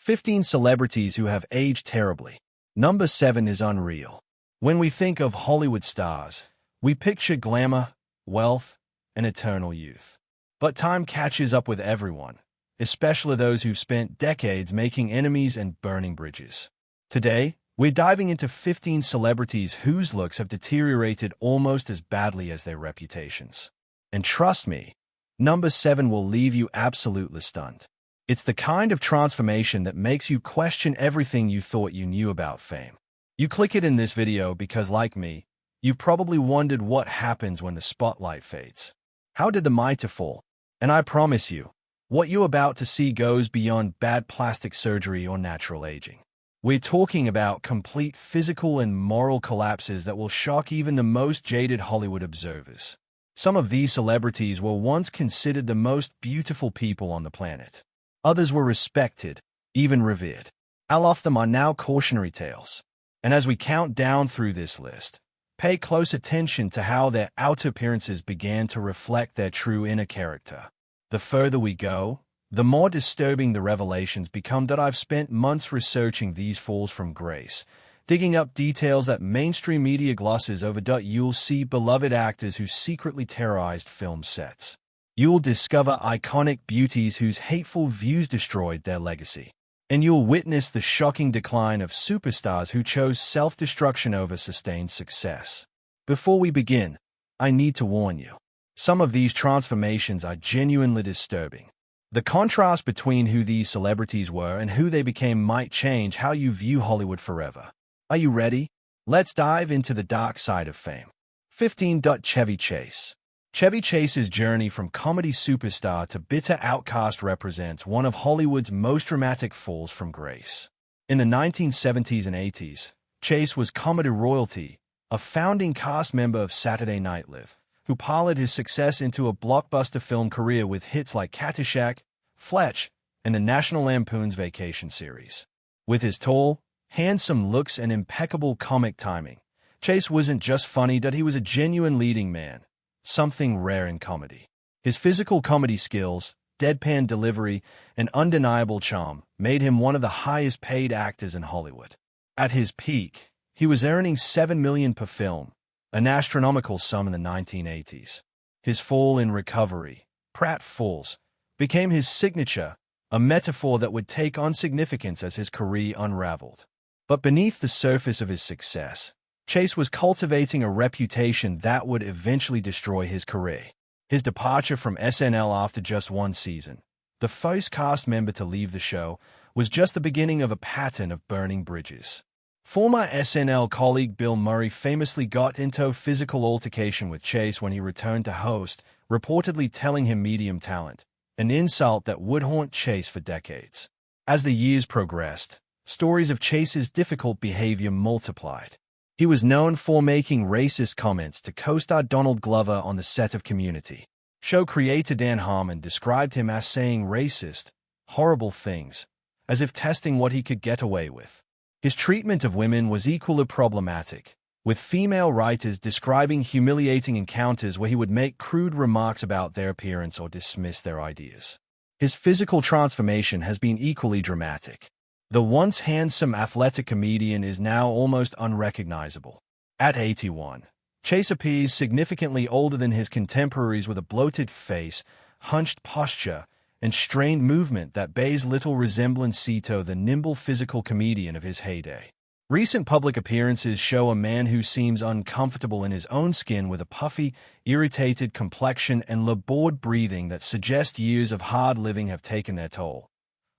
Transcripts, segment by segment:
15 celebrities who have aged terribly. Number 7 is unreal. When we think of Hollywood stars, we picture glamour, wealth, and eternal youth. But time catches up with everyone, especially those who've spent decades making enemies and burning bridges. Today, we're diving into 15 celebrities whose looks have deteriorated almost as badly as their reputations. And trust me, number 7 will leave you absolutely stunned. It's the kind of transformation that makes you question everything you thought you knew about fame. You click it in this video because, like me, you've probably wondered what happens when the spotlight fades. How did the mitre fall? And I promise you, what you're about to see goes beyond bad plastic surgery or natural aging. We're talking about complete physical and moral collapses that will shock even the most jaded Hollywood observers. Some of these celebrities were once considered the most beautiful people on the planet. Others were respected, even revered. All of them are now cautionary tales. And as we count down through this list, pay close attention to how their outer appearances began to reflect their true inner character. The further we go, the more disturbing the revelations become. That I've spent months researching these falls from grace, digging up details that mainstream media glosses over. You'll see beloved actors who secretly terrorized film sets. You'll discover iconic beauties whose hateful views destroyed their legacy. And you'll witness the shocking decline of superstars who chose self-destruction over sustained success. Before we begin, I need to warn you. Some of these transformations are genuinely disturbing. The contrast between who these celebrities were and who they became might change how you view Hollywood forever. Are you ready? Let's dive into the dark side of fame. 15. Chevy Chase. Chevy Chase's journey from comedy superstar to bitter outcast represents one of Hollywood's most dramatic falls from grace. In the 1970s and 80s, Chase was comedy royalty, a founding cast member of Saturday Night Live, who parlayed his success into a blockbuster film career with hits like Caddyshack, Fletch, and the National Lampoon's Vacation series. With his tall, handsome looks and impeccable comic timing, Chase wasn't just funny, he was a genuine leading man, something rare in comedy. His physical comedy skills, deadpan delivery, and undeniable charm made him one of the highest-paid actors in Hollywood. At his peak, he was earning $7 million per film, an astronomical sum in the 1980s. His fall in recovery, Pratt Falls, became his signature, a metaphor that would take on significance as his career unraveled. But beneath the surface of his success, Chase was cultivating a reputation that would eventually destroy his career. His departure from SNL after just one season, the first cast member to leave the show, was just the beginning of a pattern of burning bridges. Former SNL colleague Bill Murray famously got into a physical altercation with Chase when he returned to host, reportedly telling him medium talent, an insult that would haunt Chase for decades. As the years progressed, stories of Chase's difficult behavior multiplied. He was known for making racist comments to co-star Donald Glover on the set of Community. Show creator Dan Harmon described him as saying racist, horrible things, as if testing what he could get away with. His treatment of women was equally problematic, with female writers describing humiliating encounters where he would make crude remarks about their appearance or dismiss their ideas. His physical transformation has been equally dramatic. The once handsome athletic comedian is now almost unrecognizable. At 81, Chase appears significantly older than his contemporaries with a bloated face, hunched posture, and strained movement that bears little resemblance to the nimble physical comedian of his heyday. Recent public appearances show a man who seems uncomfortable in his own skin with a puffy, irritated complexion and labored breathing that suggest years of hard living have taken their toll.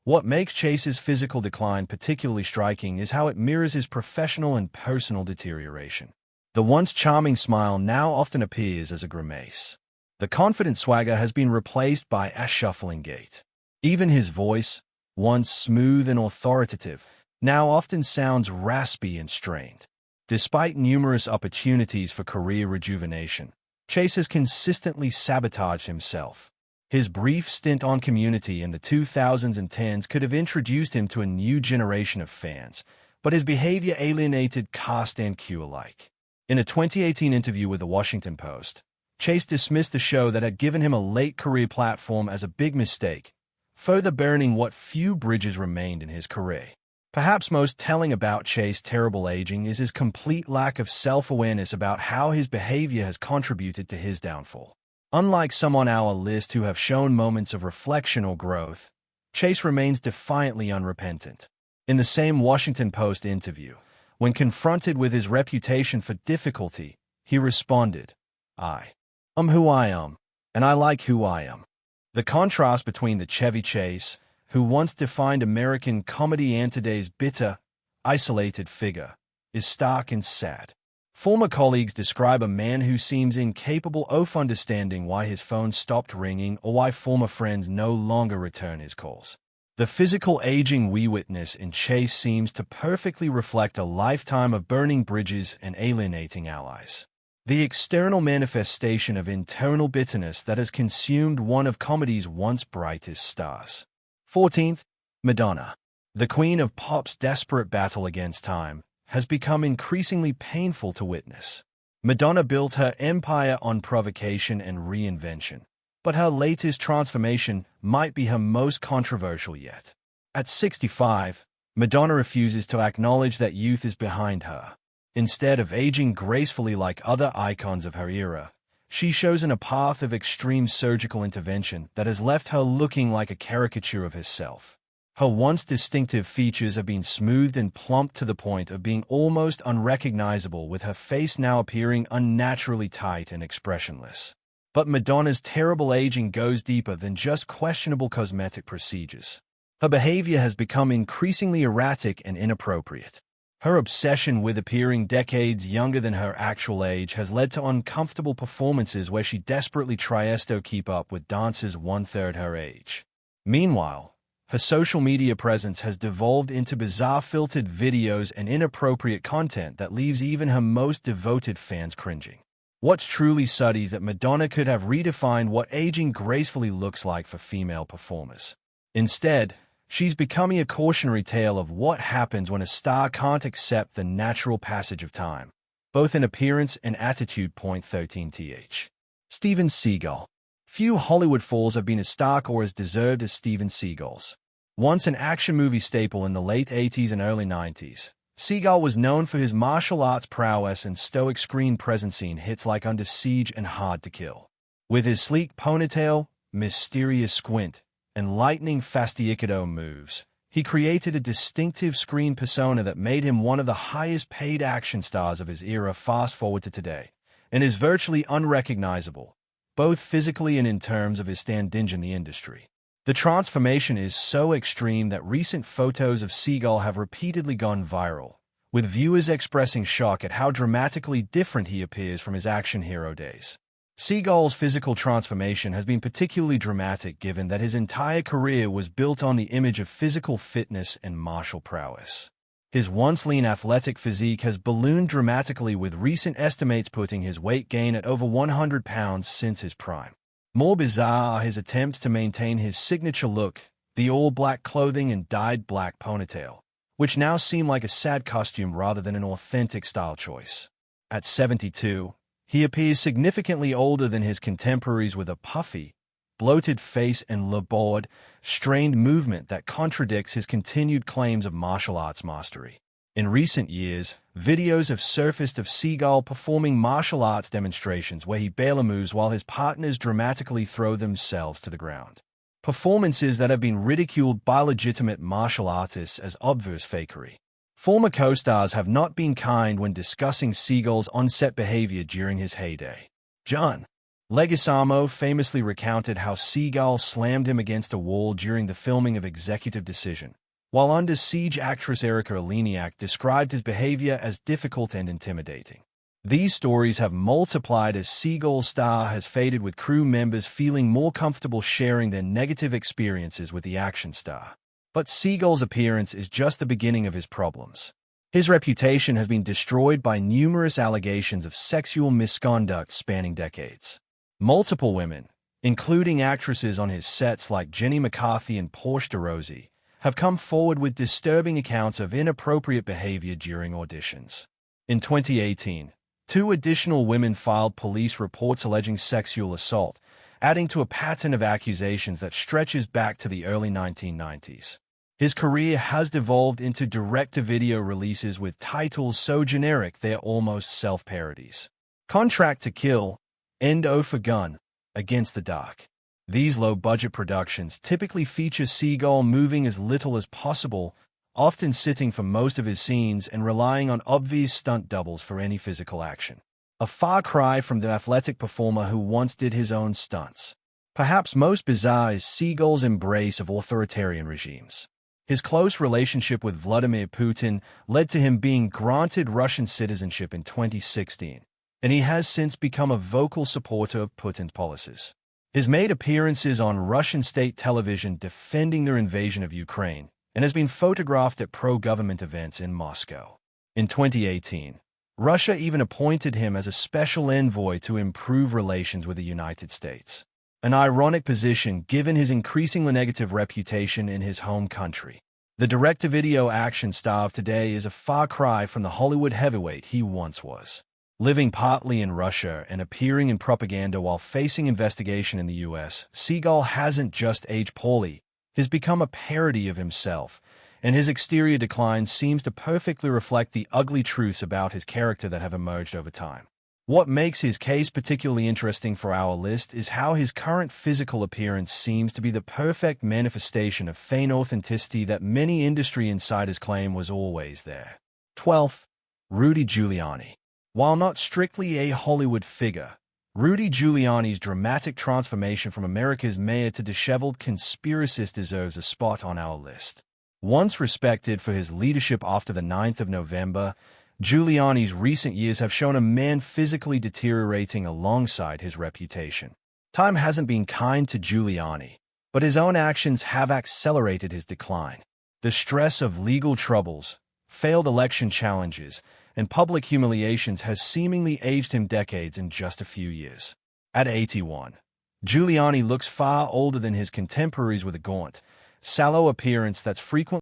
What makes Chase's physical decline particularly striking is how it mirrors his professional and personal deterioration. The once charming smile now often appears as a grimace. The confident swagger has been replaced by a shuffling gait. Even his voice, once smooth and authoritative, now often sounds raspy and strained. Despite numerous opportunities for career rejuvenation, Chase has consistently sabotaged himself. His brief stint on Community in the 2000s and 10s could have introduced him to a new generation of fans, but his behavior alienated cast and crew alike. In a 2018 interview with The Washington Post, Chase dismissed the show that had given him a late career platform as a big mistake, further burning what few bridges remained in his career. Perhaps most telling about Chase's terrible aging is his complete lack of self-awareness about how his behavior has contributed to his downfall. Unlike some on our list who have shown moments of reflection or growth, Chase remains defiantly unrepentant. In the same Washington Post interview, when confronted with his reputation for difficulty, he responded, "I am who I am, and I like who I am." The contrast between the Chevy Chase, who once defined American comedy, and today's bitter, isolated figure, is stark and sad. Former colleagues describe a man who seems incapable of understanding why his phone stopped ringing or why former friends no longer return his calls. The physical aging we witness in Chase seems to perfectly reflect a lifetime of burning bridges and alienating allies. The external manifestation of internal bitterness that has consumed one of comedy's once brightest stars. 14th, Madonna. The queen of pop's desperate battle against time has become increasingly painful to witness. Madonna built her empire on provocation and reinvention, but her latest transformation might be her most controversial yet. At 65, Madonna refuses to acknowledge that youth is behind her. Instead of aging gracefully like other icons of her era, she's chosen a path of extreme surgical intervention that has left her looking like a caricature of herself. Her once distinctive features have been smoothed and plumped to the point of being almost unrecognizable, with her face now appearing unnaturally tight and expressionless. But Madonna's terrible aging goes deeper than just questionable cosmetic procedures. Her behavior has become increasingly erratic and inappropriate. Her obsession with appearing decades younger than her actual age has led to uncomfortable performances where she desperately tries to keep up with dancers one-third her age. Meanwhile, her social media presence has devolved into bizarre filtered videos and inappropriate content that leaves even her most devoted fans cringing. What's truly suddy is that Madonna could have redefined what aging gracefully looks like for female performers. Instead, she's becoming a cautionary tale of what happens when a star can't accept the natural passage of time, both in appearance and attitude. 13th. Steven Seagal. Few Hollywood falls have been as stark or as deserved as Steven Seagal's. Once an action movie staple in the late 80s and early 90s, Seagal was known for his martial arts prowess and stoic screen presence in hits like Under Siege and Hard to Kill. With his sleek ponytail, mysterious squint, and lightning fast-aikido moves, he created a distinctive screen persona that made him one of the highest-paid action stars of his era. Fast forward to today, and is virtually unrecognizable, both physically and in terms of his standing in the industry. The transformation is so extreme that recent photos of Seagal have repeatedly gone viral, with viewers expressing shock at how dramatically different he appears from his action hero days. Seagal's physical transformation has been particularly dramatic given that his entire career was built on the image of physical fitness and martial prowess. His once lean athletic physique has ballooned dramatically, with recent estimates putting his weight gain at over 100 pounds since his prime. More bizarre are his attempts to maintain his signature look, the all-black clothing and dyed black ponytail, which now seem like a sad costume rather than an authentic style choice. At 72, he appears significantly older than his contemporaries, with a puffy, bloated face and labored, strained movement that contradicts his continued claims of martial arts mastery. In recent years, videos have surfaced of Seagal performing martial arts demonstrations where he barely moves while his partners dramatically throw themselves to the ground. Performances that have been ridiculed by legitimate martial artists as obvious fakery. Former co-stars have not been kind when discussing Seagal's on-set behavior during his heyday. John Leguizamo famously recounted how Seagal slammed him against a wall during the filming of Executive Decision, while Under Siege actress Erika Eleniak described his behavior as difficult and intimidating. These stories have multiplied as Seagal's star has faded, with crew members feeling more comfortable sharing their negative experiences with the action star. But Seagal's appearance is just the beginning of his problems. His reputation has been destroyed by numerous allegations of sexual misconduct spanning decades. Multiple women, including actresses on his sets like Jenny McCarthy and Portia de Rossi, have come forward with disturbing accounts of inappropriate behavior during auditions. In 2018, 2 additional women filed police reports alleging sexual assault, adding to a pattern of accusations that stretches back to the early 1990s. His career has devolved into direct-to-video releases with titles so generic they're almost self-parodies. Contract to Kill, End O for Gun, Against the Dark. These low-budget productions typically feature Seagal moving as little as possible, often sitting for most of his scenes and relying on obvious stunt doubles for any physical action. A far cry from the athletic performer who once did his own stunts. Perhaps most bizarre is Seagal's embrace of authoritarian regimes. His close relationship with Vladimir Putin led to him being granted Russian citizenship in 2016, and he has since become a vocal supporter of Putin's policies. He's made appearances on Russian state television defending their invasion of Ukraine, and has been photographed at pro-government events in Moscow. In 2018, Russia even appointed him as a special envoy to improve relations with the United States. An ironic position given his increasingly negative reputation in his home country. The direct-to-video action star of today is a far cry from the Hollywood heavyweight he once was. Living partly in Russia and appearing in propaganda while facing investigation in the US, Seagal hasn't just aged poorly, he's become a parody of himself, and his exterior decline seems to perfectly reflect the ugly truths about his character that have emerged over time. What makes his case particularly interesting for our list is how his current physical appearance seems to be the perfect manifestation of feigned authenticity that many industry insiders claim was always there. 12th, Rudy Giuliani. While not strictly a Hollywood figure, Rudy Giuliani's dramatic transformation from America's mayor to disheveled conspiracist deserves a spot on our list. Once respected for his leadership after the 9th of November, Giuliani's recent years have shown a man physically deteriorating alongside his reputation. Time hasn't been kind to Giuliani, but his own actions have accelerated his decline. The stress of legal troubles, failed election challenges, and public humiliations has seemingly aged him decades in just a few years. At 81, Giuliani looks far older than his contemporaries with a gaunt, sallow appearance that's frequently